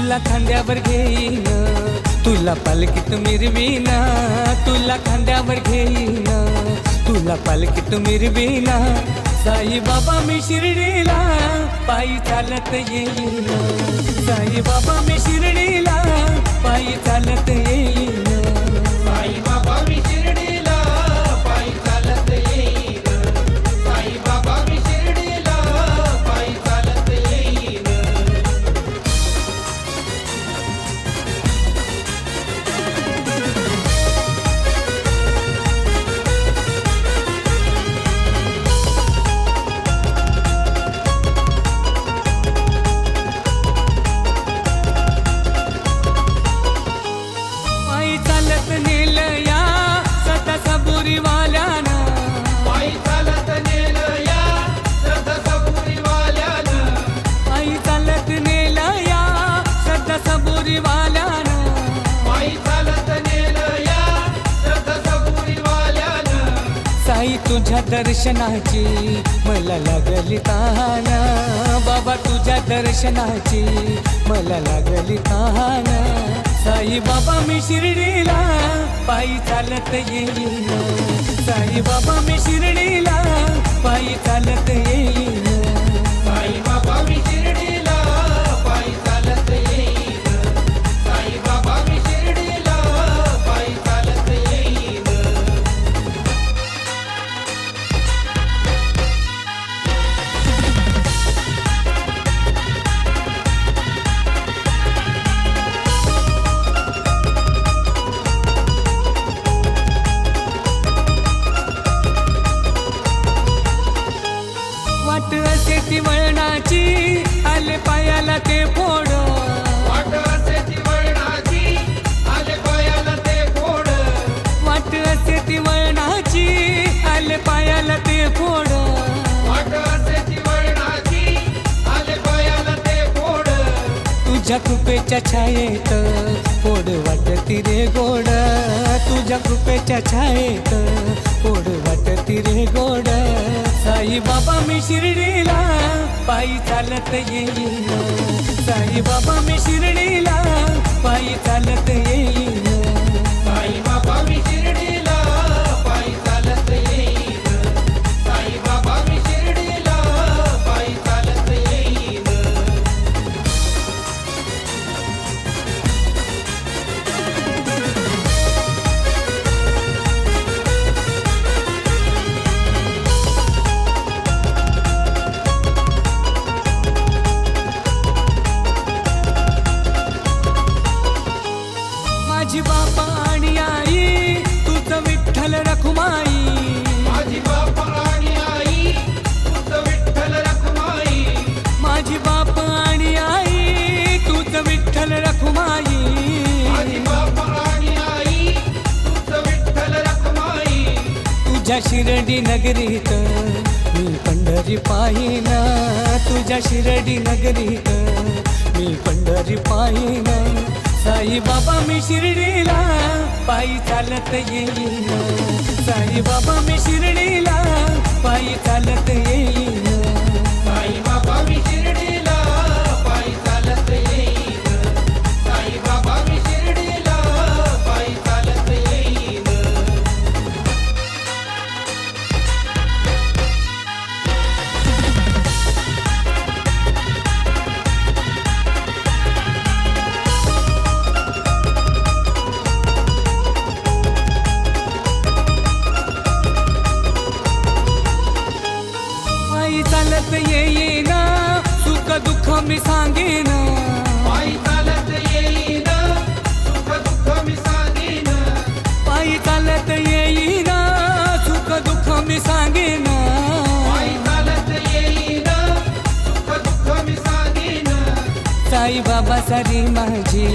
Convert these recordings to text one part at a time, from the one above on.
तुला खांद्यावर घेईन, तुला पालखीत मिरवीन, तुला खांद्यावर घेईन, तुला पालखीत मिरवीन. साई बाबा मी शिर्डीला पायी चालत येईन, साई बाबा मी शिर्डीला पायी चालत येईन, साई बाबा मी शिर्डीला पायी चालत येईन, साई बाबा मी शिर्डीला पायी चालत येईन. पायी चालत नेलं या सदा सबुरीवाल्यानं, पायी चालत नेलं या सदा सबुरीवाल्यानं, पायी चालत नेलं या सदा सबुरीवाल्यानं. पायी चालत नेलं या सदा सबुरीवाल्यानं. साई तुझ्या दर्शनाची मला लागली तहान, बाबा तुझ्या दर्शनाची मला लागली तहान. साई बाबा मी शिर्डीला पायी चालत येईन, साई बाबा मी शिर्डीला पायी चालत येईन, साई बाबा मी शिर्डीला पायी चालत येईन, साई बाबा मी शिर्डीला पायी चालत येईन. वाट असे ती वळणाची आले पायाला ते फोड, वाट असे ती वळणाची आले पायाला ते फोड, वाट असे ती वळणाची आले पायाला ते फोड. वाट असे ती वळणाची आले पायाला ते फोड. तुझ्या कृपेच्या छायेत फोड वाटती रे गोड, तुझ्या कृपेच्या छायेत फोड वाटती रे गोड. साई बाबा मी शिर्डीला पायी चालत येईन, साई बाबा मी शिर्डीला पायी चालत येईन, साई बाबा मी शिर्डीला पायी चालत येईन, साई बाबा मी शिर्डीला पायी चालत येईन. माझी बापा आणि आई तुझं विठ्ठल रखुमाई, माझी बाप आणि आई तुझं विठ्ठल रखुमाई, माझी बाप आणि आई तुझं विठ्ठल रखुमाई. माझी बाप आणि आई तुझं विठ्ठल रखुमाई. तुझ्या शिर्डी नगरीत मी पंढरी पाहिन, तुझ्या शिर्डी नगरीत मी पंढरी पाहिन. साई बाबा मी शिर्डीला पायी चालत येईन, साई बाबा मी शिर्डीला पायी चालत येईन, साई बाबा मी शिर्डीला पायी चालत येईन, साई बाबा मी शिर्डीला पायी चालत येईन. पायी चालत येईन सुख दुःख मी सांगेन, पायी चालत येईन सुख दुःख मी सांगेन, पायी चालत येईन सुख दुःख मी सांगेन. पायी चालत येईन सुख दुःख मी सांगेन. साई बाबा सारी माझी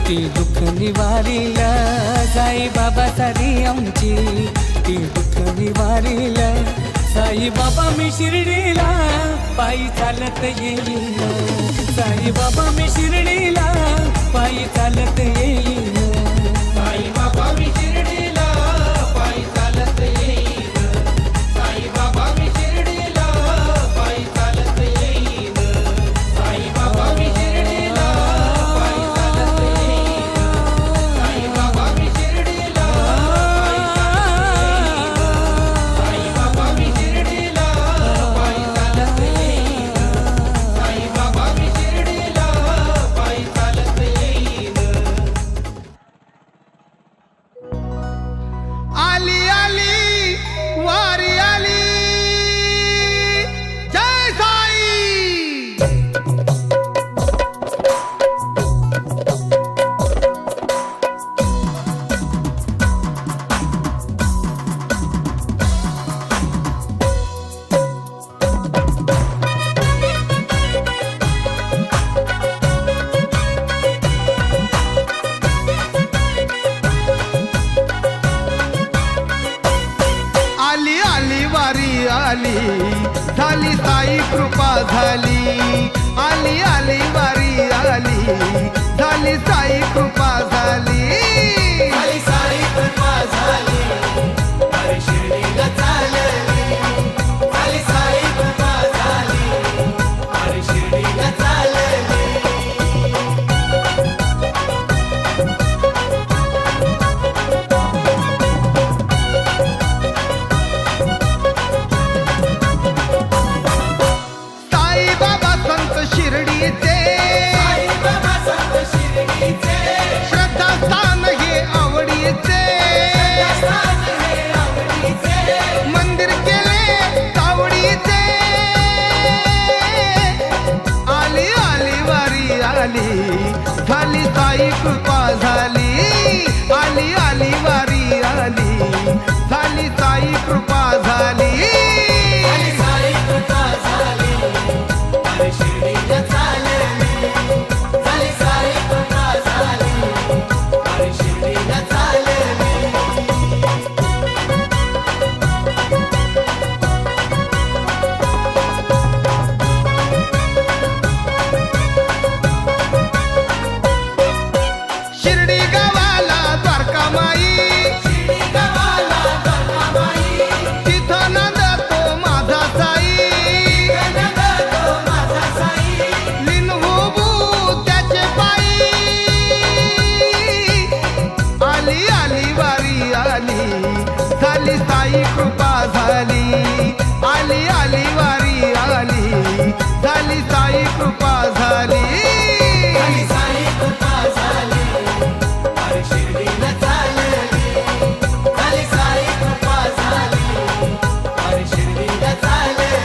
ती दुःख निवारील, साई बाबा सारी आमची ती दुःख निवारील. साई बाबा मी शिर्डीला पायी चालत येईन, साई बाबा मी शिर्डीला पायी चालत येईन, साई बाबा मी शिर्डीला पायी चालत येईन, साई बाबा मी शिर्डीला पायी चालत येईन, साई बाबा मी शिर्डीला पायी आली आली वारी आली झाली साई कृपा झाली झाली साई कृपा झाली वारी शिर्डीला चालली झाली साई कृपा झाली वारी शिर्डीला चालली साई बाबा संत शिर्डीचे साई बाबा संत शिर्डीचे श्रद्धास्थान हे आवडीचे स्थान हे आवडीचे मंदिर केले कावडीचे आली आली वारी आली झाली साई कृपा झाली आली आली वारी आली झाली साई कृपा झाली झाली साई कृपा झाली वारी शिर्डीला चालली झाली साई कृपा झाली वारी शिर्डीला चालली शिर्डी गावाला द्वारकामाई शिर्डी गावाला द्वारकामाई तिथं नांदतो माझा साई नंदतो माझा साई लीन होऊ त्याचे पायी आली आली वारी आली झाली साई कृपा झाली आली आली वारी आली झाली साई कृपा झाली झाली साई कृपा झाली वारी शिर्डीला चालली झाली साई कृपा झाली वारी शिर्डीला चालली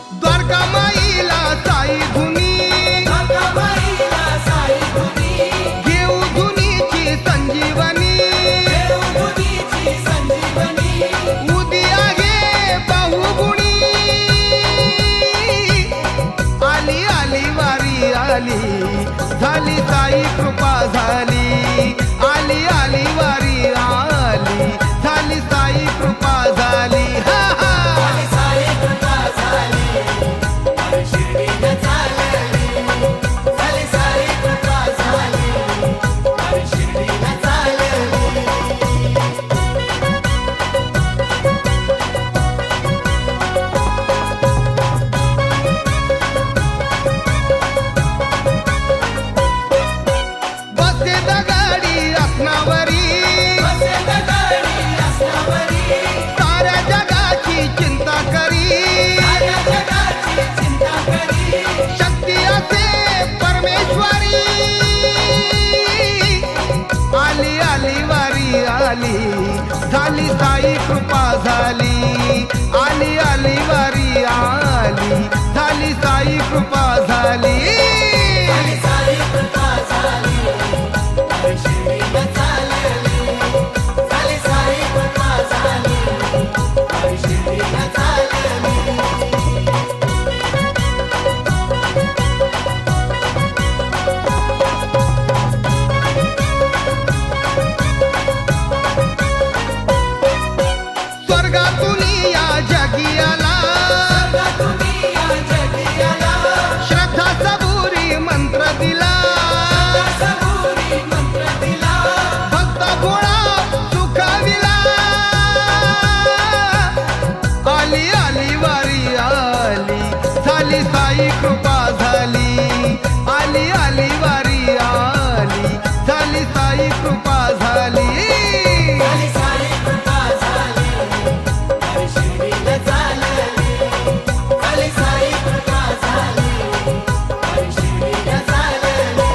द्वारकामाईला साई धुनी द्वारकामाईला साई धुनी घेऊ धुनीची संजीवनी देवधुनीची संजीवनी उदिया गे बाहुगुणी आली आली वारी आली झाली साई कृपा झाली आली आली वारी आली झाली साई कृपा झाली हा हा झाली साई कृपा झाली वारी शिर्डीला चालली झाली साई कृपा झाली वारी शिर्डीला चालली बसे दगाडी असनावरी बसेल गाडी असल्यावरी साऱ्या जगाची चिंता करी साऱ्या जगाची चिंता करी शक्ती असे परमेश्वरी आली आली वारी आली झाली साई कृपा झाली आली आली वारी आली झाली साई कृपा झाली झाली साई कृपा झाली वारी शिर्डीला चालली झाली साई कृपा झाली वारी शिर्डीला चालली स्वर्गातून या जगी आला तुम्ही या जगी आला श्रद्धा सबुरी मंत्र दिला सबुरी मंत्र दिला भक्त भोळा सुखाविला आली आली वारी आली झाली साई कृपा झाली आली आली वारी आली झाली साई कृपा झाली झाली साई कृपा झाली वारी शिर्डीला चालली झाली साई कृपा झाली वारी शिर्डीला चालली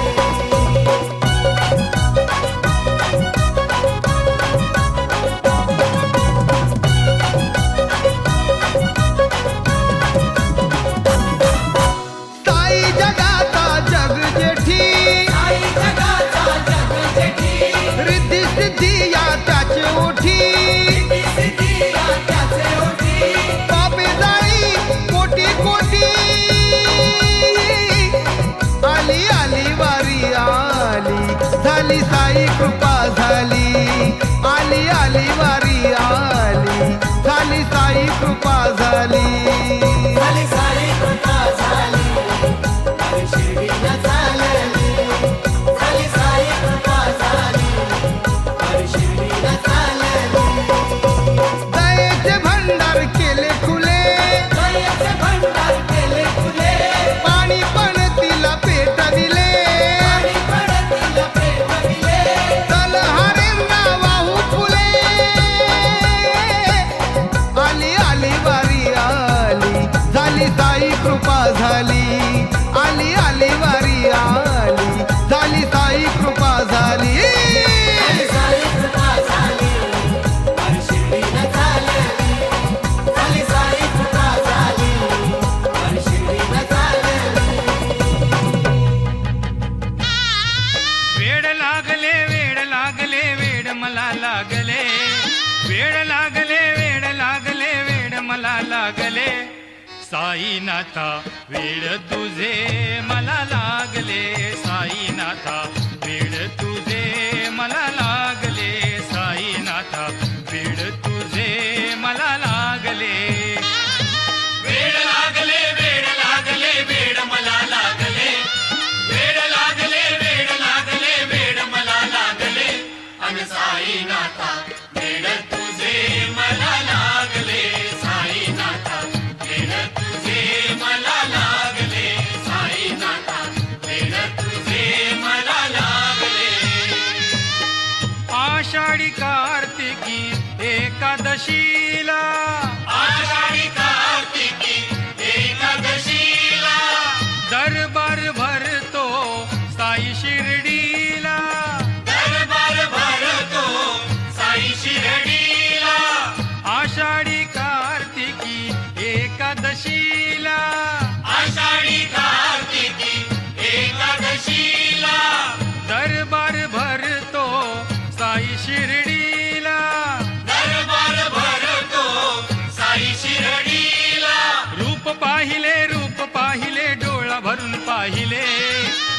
झाली साई कृपा झाली आली आली वारी आली झाली साई कृपा झाली झाली साई कृपा झाली वारी शिर्डीला चालली झाली साई कृपा झाली वारी शिर्डीला चालली दयेचे भंडार केले खुले दयेचे भंडार केले खुले पाणी पण तिला पेट दिले पाणी पडतीला प्रेम दिले चल हरेंना वाहू फुले आली आली वारी आली झाली साई कृपा झाली आली आली वारी आली झाली साई कृपा झाली झाली साई कृपा झाली वारी शिर्डीला चालली झाली साई कृपा झाली वारी शिर्डीला चालली वेड लागले वेड लागले वेड मला लागले वेड लागले वेड लागले वेड मला लागले साईनाथा वेड तुझे मला लागले साईनाथा वेड तुझे मला लागले साईनाथा वेड तुझे मला लागले वेड लागले वेड लागले वेड मला लागले वेड लागले वेड लागले वेड मला लागले अन साईनाथा वेड तुझे मला लागले साईनाथा वेड तुझे मला लागले साईनाथा वेड तुझे मला लागले आषाढी कार्तिकी एकादशीला आषाढी कार्तिकी एकादशीला दरबार भरतो साई शिर्डीला दरबार भरतो साई शिर्डीला आषाढी कार्तिकी एकादशीला आषाढी कार्तिकी एकादशीला दरबार भरतो साई शिर्डीला दरबार भरतो साई शिर्डीला रूप पाहिले डोळा भरून पाहिले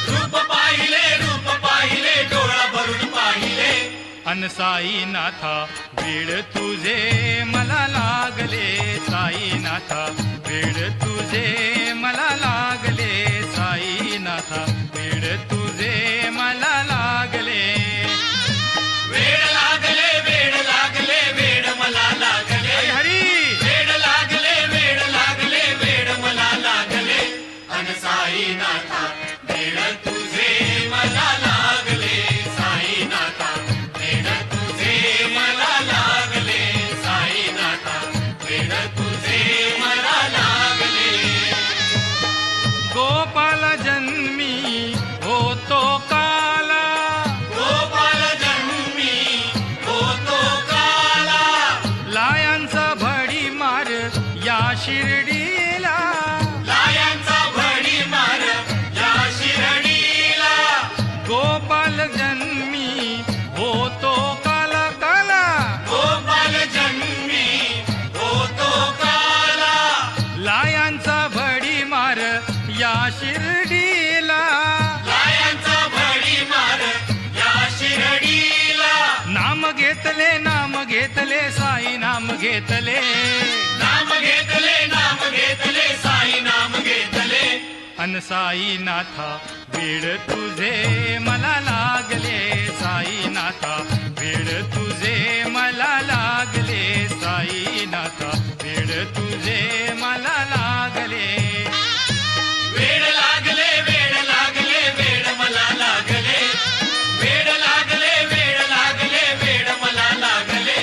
रूप पाहिले डोळा भरून पाहिले अन साईनाथा वेड तुझे मला लागले साईनाथा वेड तुझे मला लागले साईनाथा वेड तुझे मला लागले वेड लागले वेड लागले वेड मला लागले हरी वेड लागले वेड लागले वेड मला लागले अन साईनाथा वेड तुझे मला लागले साईनाथा वेड तुझे मला लागले साईनाथा वेड तुझे मला लागले गोपाल जन्मी होतो काला गोपाल जन्मी होतो काला लायांचा भडी मार या शिर्डीला लायांचा भडी मार या शिर्डीला गोपाल जन्मी होतो काला काला गोपाल जन्मी होतो काला लायांचा भडी मार या शिर्डीला लायांचा भडी मार या शिर्डीला नाम घेतले साई नाम घेतले साई नाम घेतले अन साईनाथा वेड तुझे मला लागले साईनाथा वेड तुझे मला लागले साईनाथा वेड तुझे मला लागले वेड लागले वेड लागले वेड मला लागले वेड लागले वेड लागले वेड मला लागले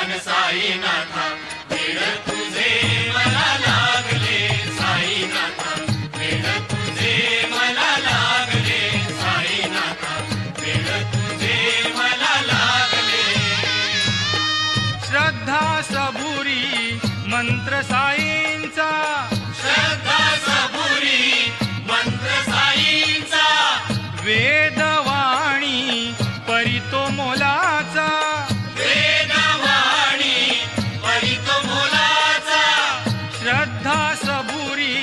अन साईनाथा वेड तुझे मला लागले साईनाथा वेड तुझे मला लागले साईनाथा वेड तुझे मला लागले श्रद्धा सबुरी मंत्र साईंचा श्रद्धा सबुरी मंत्र साईंचा वेदवाणी परितो मोलाचा वेदवाणी परितो मोलाचा श्रद्धा सबुरी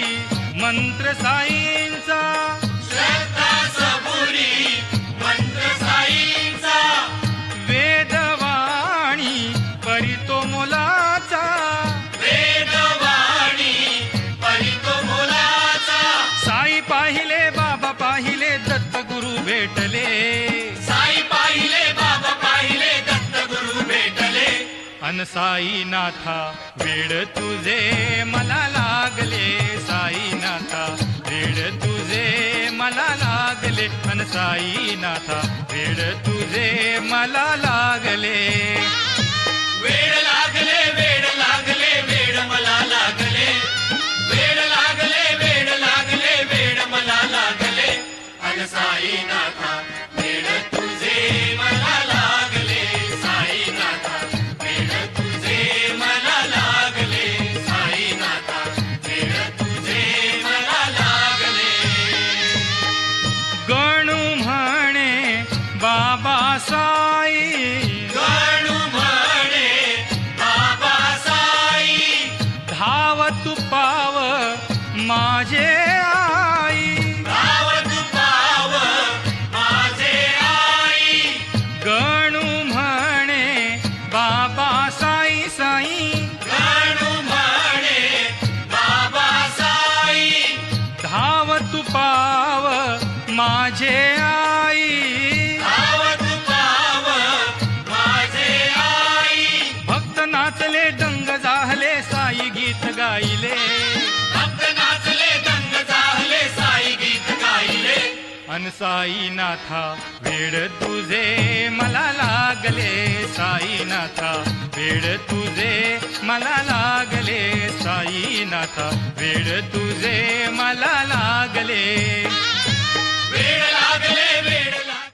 मंत्र साईंचा श्रद्धा सबुरी मंत्र साई भेटले, साई पाहिले बाबा पाहिले दत्तगुरु भेटले. अन साईनाथा वेड तुझे मला लागले, साईनाथा वेड तुझे मला लागले, अन साईनाथा वेड तुझे मला लागले. वेड लागले वेड लागले वेड मला लागले. वेड लागले वेड लागले वेड मला लागले. अन साईनाथा वेड तुझे मला लागले. साईनाथा वेड तुझे मला लागले. साईनाथा वेड तुझे मला लागले. गणू म्हणे बाबा साई, गणू म्हणे बाबा साई. धाव तू पाव माझे आई, धाव तू पाव माझे आई. गणू म्हणे बाबा साई साई, गणू म्हणे बाबा साई. धाव तू पाव माझे आई. धाव तू पाव माझे आई. भक्त नाचले दंग झाले साई गीत गायले, भक्त नाचले दंग झाले साई गीत गायले. अन साईनाथा वेड तुझे मला लागले, साईनाथा वेड तुझे मला लागले, साईनाथा वेड तुझे मला लागले. वेड लागले वेड